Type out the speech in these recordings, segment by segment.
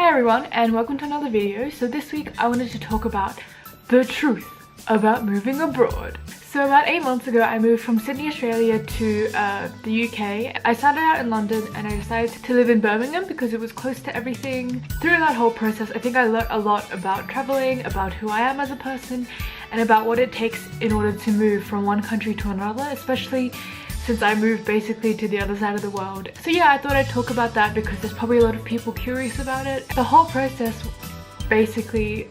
Hi everyone and welcome to another video. So this week I wanted to talk about the truth about moving abroad. So about 8 months ago I moved from Sydney, Australia to the UK. I started out in London and I decided to live in Birmingham because it was close to everything. Through that whole process I think I learned a lot about traveling, about who I am as a person, and about what it takes in order to move from one country to another, especially since I moved basically to the other side of the world. So yeah, I thought I'd talk about that because there's probably a lot of people curious about it. The whole process basically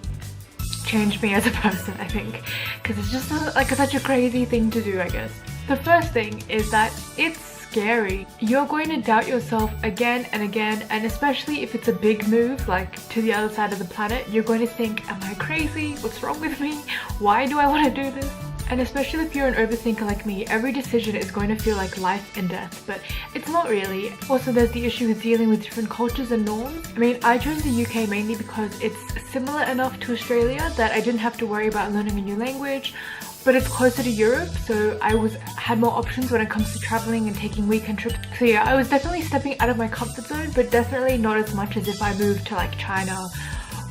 changed me as a person, I think, because it's just like such a crazy thing to do, I guess. The first thing is that it's scary. You're going to doubt yourself again and again, and especially if it's a big move like to the other side of the planet, you're going to think, am I crazy? What's wrong with me? Why do I want to do this? And especially if you're an overthinker like me, every decision is going to feel like life and death, but it's not really. Also, there's the issue with dealing with different cultures and norms. I mean, I chose the UK mainly because it's similar enough to Australia that I didn't have to worry about learning a new language, but it's closer to Europe, so I had more options when it comes to traveling and taking weekend trips. So yeah, I was definitely stepping out of my comfort zone, but definitely not as much as if I moved to like China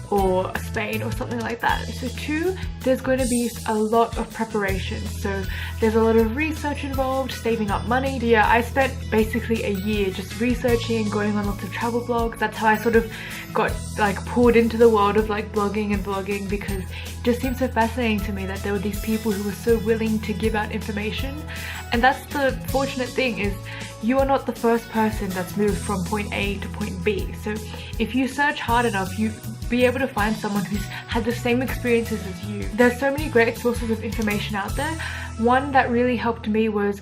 or Spain or something like that. So 2, there's going to be a lot of preparation. So there's a lot of research involved, saving up money. So yeah, I spent basically a year just researching, going on lots of travel blogs. That's how I sort of got like pulled into the world of like blogging and vlogging, because it just seemed so fascinating to me that there were these people who were so willing to give out information. And that's the fortunate thing, is you are not the first person that's moved from point A to point B. So if you search hard enough, you'll be able to find someone who's had the same experiences as you. There's so many great sources of information out there. One that really helped me was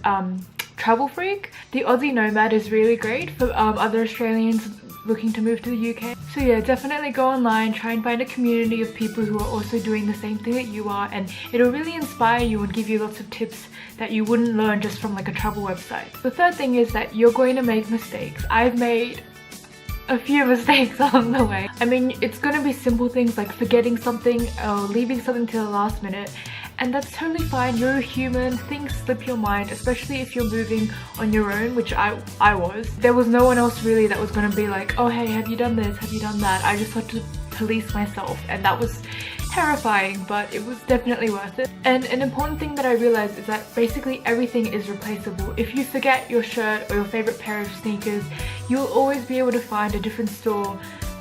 Travel Freak. The Aussie Nomad is really great for other Australians looking to move to the UK. So yeah, definitely go online, try and find a community of people who are also doing the same thing that you are, and it'll really inspire you and give you lots of tips that you wouldn't learn just from like a travel website. The third thing is that you're going to make mistakes. I've made a few mistakes along the way. I mean, it's going to be simple things like forgetting something or leaving something to the last minute, and that's totally fine. You're a human, things slip your mind, especially if you're moving on your own, which I was. There was no one else really that was going to be like, oh hey, have you done this, have you done that? I just had to police myself, and that was terrifying, but it was definitely worth it. And an important thing that I realized is that basically everything is replaceable. If you forget your shirt or your favorite pair of sneakers, you'll always be able to find a different store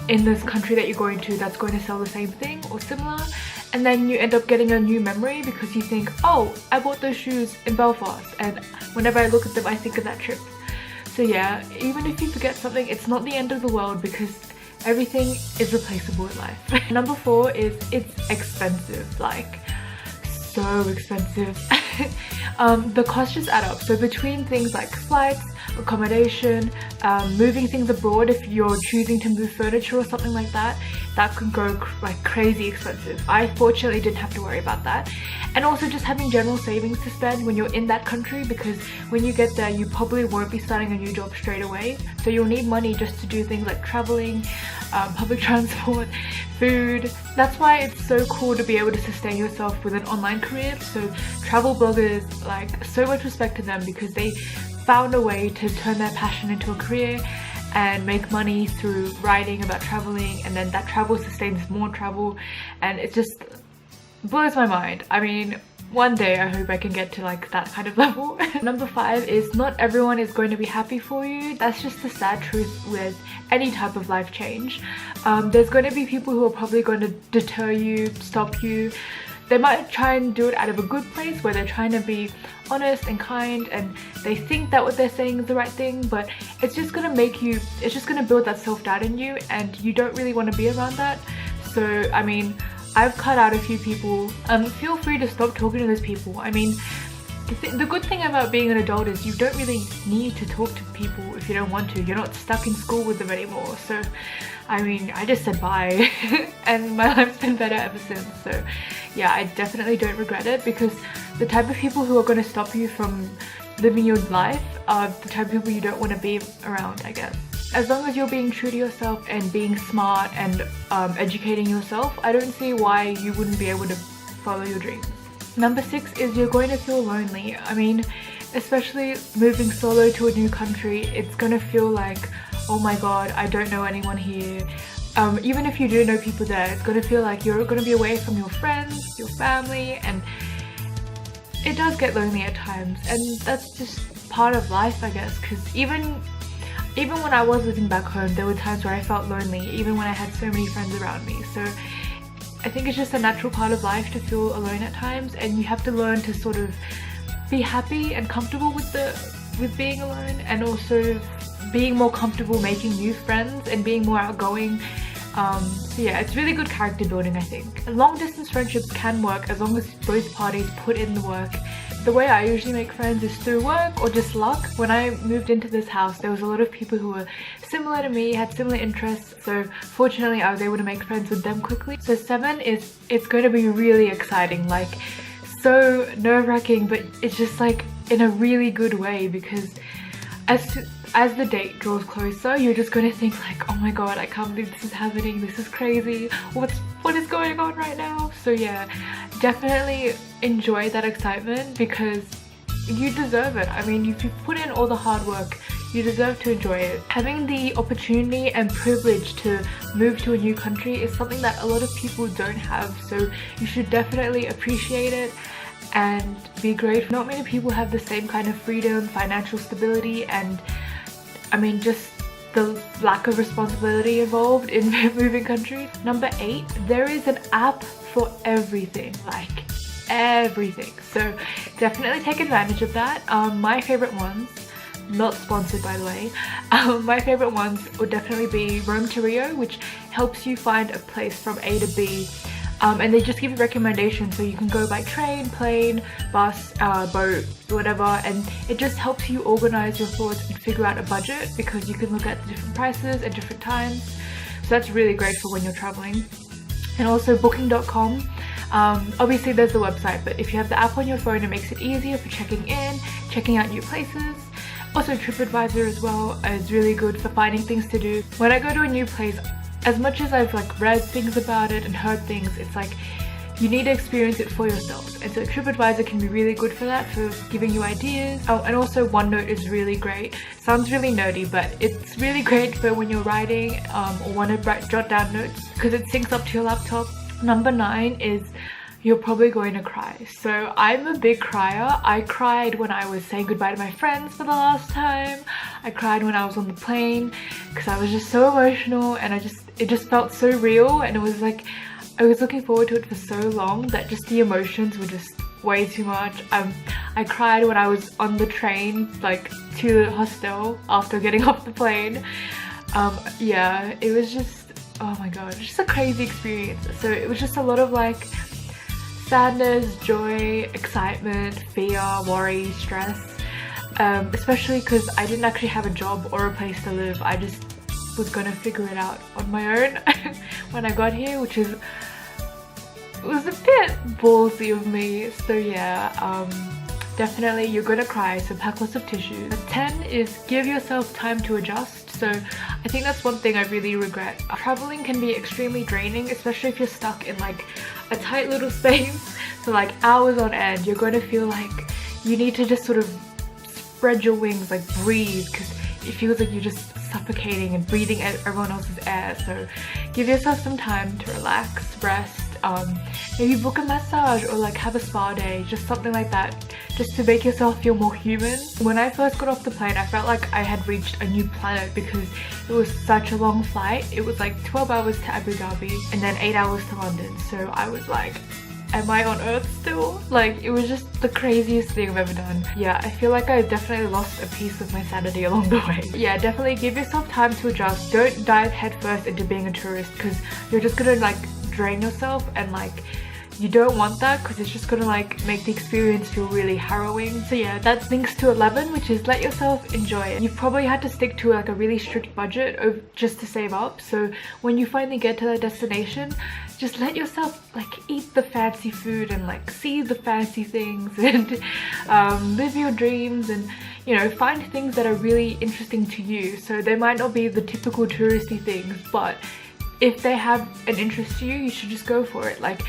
in this country that you're going to that's going to sell the same thing or similar, and then you end up getting a new memory because you think, oh, I bought those shoes in Belfast, and whenever I look at them I think of that trip. So yeah, even if you forget something, it's not the end of the world because everything is replaceable in life. Number 4 is it's expensive, like so expensive. The costs just add up. So between things like flights, accommodation, moving things abroad, if you're choosing to move furniture or something like that, that could go like crazy expensive. I fortunately didn't have to worry about that. And also just having general savings to spend when you're in that country, because when you get there you probably won't be starting a new job straight away, so you'll need money just to do things like traveling, public transport, food. That's why it's so cool to be able to sustain yourself with an online career. So travel bloggers, like, so much respect to them because they found a way to turn their passion into a career and make money through writing about traveling, and then that travel sustains more travel, and it just blows my mind. I mean, one day I hope I can get to like that kind of level. Number 5 is not everyone is going to be happy for you. That's just the sad truth with any type of life change. There's going to be people who are probably going to deter you, stop you. They might try and do it out of a good place where they're trying to be honest and kind, and they think that what they're saying is the right thing, but it's just going to make you, it's just going to build that self-doubt in you, and you don't really want to be around that. So I mean, I've cut out a few people. Feel free to stop talking to those people. I mean, the good thing about being an adult is you don't really need to talk to people if you don't want to. You're not stuck in school with them anymore. So I mean, I just said bye and my life's been better ever since. So yeah, I definitely don't regret it, because the type of people who are going to stop you from living your life are the type of people you don't want to be around, I guess. As long as you're being true to yourself and being smart and educating yourself, I don't see why you wouldn't be able to follow your dreams. Number 6 is you're going to feel lonely. I mean, especially moving solo to a new country, it's gonna feel like, oh my god, I don't know anyone here. even if you do know people there, it's going to feel like you're going to be away from your friends, your family, and it does get lonely at times, and that's just part of life, I guess, because even when I was living back home, there were times where I felt lonely, even when I had so many friends around me. So I think it's just a natural part of life to feel alone at times, and you have to learn to sort of be happy and comfortable with being alone, and also being more comfortable making new friends and being more outgoing. So yeah, it's really good character building, I think. Long distance friendships can work as long as both parties put in the work. The way I usually make friends is through work or just luck. When I moved into this house, there was a lot of people who were similar to me, had similar interests, so fortunately I was able to make friends with them quickly. So 7 is, it's going to be really exciting, like so nerve-wracking, but it's just like in a really good way, because as the date draws closer, you're just going to think like, oh my god, I can't believe this is happening, this is crazy, what is going on right now? So yeah, definitely enjoy that excitement, because you deserve it. I mean, if you put in all the hard work, you deserve to enjoy it. Having the opportunity and privilege to move to a new country is something that a lot of people don't have, so you should definitely appreciate it and be grateful. Not many people have the same kind of freedom, financial stability, and I mean just the lack of responsibility involved in moving countries. Number 8, there is an app for everything, like everything, so definitely take advantage of that. My favorite ones, not sponsored by the way, my favorite ones would definitely be Rome to Rio, which helps you find a place from A to B. And they just give you recommendations, so you can go by train, plane, bus, boat, whatever, and it just helps you organize your thoughts and figure out a budget, because you can look at the different prices at different times. So that's really great for when you're traveling. And also booking.com, obviously there's the website, but if you have the app on your phone, it makes it easier for checking in, checking out new places. Also TripAdvisor as well is really good for finding things to do. When I go to a new place, as much as I've like read things about it and heard things, it's like you need to experience it for yourself, and so TripAdvisor can be really good for that, for giving you ideas. Oh, and also OneNote is really great. Sounds really nerdy, but it's really great for when you're writing or want to jot down notes, because it syncs up to your laptop. Number 9 is you're probably going to cry. So I'm a big crier. I cried when I was saying goodbye to my friends for the last time. I cried when I was on the plane, because I was just so emotional, and it just felt so real, and it was like I was looking forward to it for so long that just the emotions were just way too much. I cried when I was on the train like to the hostel after getting off the plane. Yeah, it was just, oh my god, just a crazy experience. So it was just a lot of like sadness, joy, excitement, fear, worry, stress, especially because I didn't actually have a job or a place to live. I just was gonna figure it out on my own when I got here, which was a bit ballsy of me. So yeah, definitely you're gonna cry, so pack lots of tissues. 10 is give yourself time to adjust. So I think that's one thing I really regret. Traveling can be extremely draining, especially if you're stuck in like a tight little space for like hours on end. You're going to feel like you need to just sort of spread your wings, like breathe, because it feels like you're just suffocating and breathing everyone else's air. So give yourself some time to relax, rest, maybe book a massage or like have a spa day, just something like that, just to make yourself feel more human. When I first got off the plane, I felt like I had reached a new planet, because it was such a long flight. It was like 12 hours to Abu Dhabi and then 8 hours to London, so I was like, am I on Earth still? Like, it was just the craziest thing I've ever done. Yeah, I feel like I definitely lost a piece of my sanity along the way. Yeah, definitely give yourself time to adjust. Don't dive headfirst into being a tourist, because you're just gonna like drain yourself, and like you don't want that, because it's just gonna like make the experience feel really harrowing. So yeah, that links to 11, which is let yourself enjoy it. You've probably had to stick to like a really strict budget just to save up, so when you finally get to that destination, just let yourself like eat the fancy food and like see the fancy things and live your dreams, and you know, find things that are really interesting to you. So they might not be the typical touristy things, but if they have an interest to you, you should just go for it. Like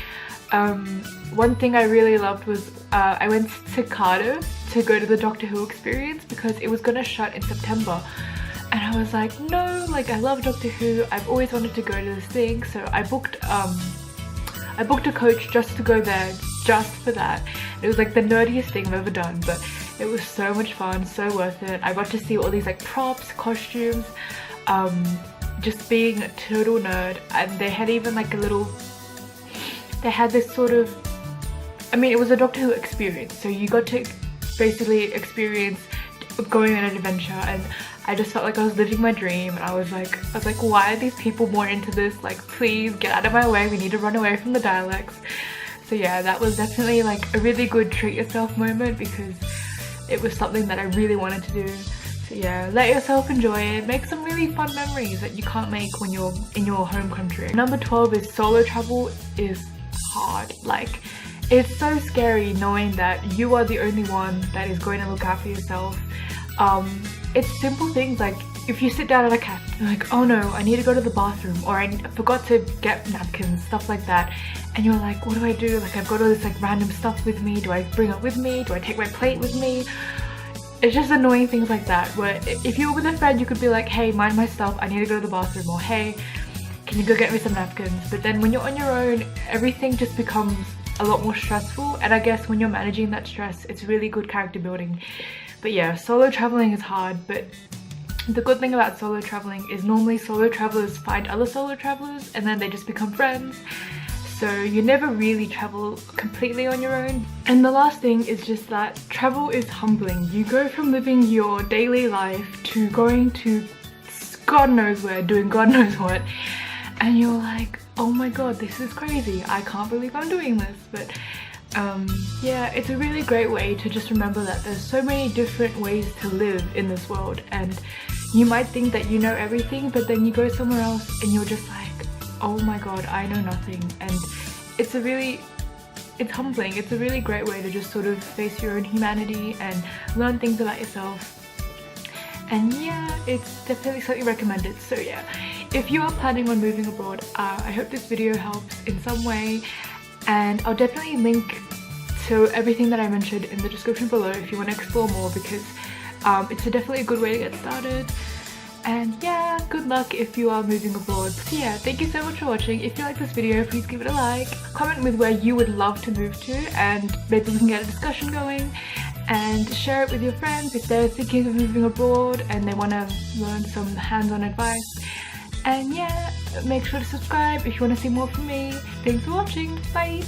one thing I really loved was I went to Cardiff to go to the Doctor Who experience, because it was gonna shut in September, And I was like, no, like I love Doctor Who, I've always wanted to go to this thing. So I booked a coach just to go there, just for that. It was like the nerdiest thing I've ever done, but it was so much fun, so worth it. I got to see all these like props, costumes, just being a total nerd. And they had even like they had this sort of, I mean, it was a Doctor Who experience, so you got to basically experience going on an adventure, and I just felt like I was living my dream. And I was like, why are these people more into this? Like, please get out of my way, we need to run away from the dialects. So yeah, that was definitely like a really good treat yourself moment, because it was something that I really wanted to do. So yeah, let yourself enjoy it, make some really fun memories that you can't make when you're in your home country. Number 12 is solo travel is hard. Like, it's so scary knowing that you are the only one that is going to look after yourself. It's simple things like if you sit down at a cafe, like, oh no, I need to go to the bathroom, or I forgot to get napkins, stuff like that, and you're like, what do I do? Like, I've got all this like random stuff with me. Do I bring it with me? Do I take my plate with me? It's just annoying things like that, where if you were with a friend, you could be like, hey, mind my stuff, I need to go to the bathroom, or hey, can you go get me some napkins? But then when you're on your own, everything just becomes a lot more stressful, and I guess when you're managing that stress, it's really good character building. But yeah, solo traveling is hard, but the good thing about solo traveling is normally solo travelers find other solo travelers and then they just become friends. So you never really travel completely on your own. And the last thing is just that travel is humbling. You go from living your daily life to going to God knows where, doing God knows what, and you're like, oh my god, this is crazy, I can't believe I'm doing this. But yeah, it's a really great way to just remember that there's so many different ways to live in this world, and you might think that you know everything, but then you go somewhere else and you're just like, oh my god, I know nothing. And it's humbling. It's a really great way to just sort of face your own humanity and learn things about yourself. And yeah, it's definitely something recommended. So yeah, if you are planning on moving abroad, I hope this video helps in some way, and I'll definitely link to everything that I mentioned in the description below if you want to explore more, because it's definitely a good way to get started. And yeah, good luck if you are moving abroad. So yeah, thank you so much for watching. If you like this video, please give it a like, comment with where you would love to move to, and maybe we can get a discussion going, and share it with your friends if they're thinking of moving abroad and they want to learn some hands-on advice. And yeah, make sure to subscribe if you want to see more from me. Thanks for watching. Bye!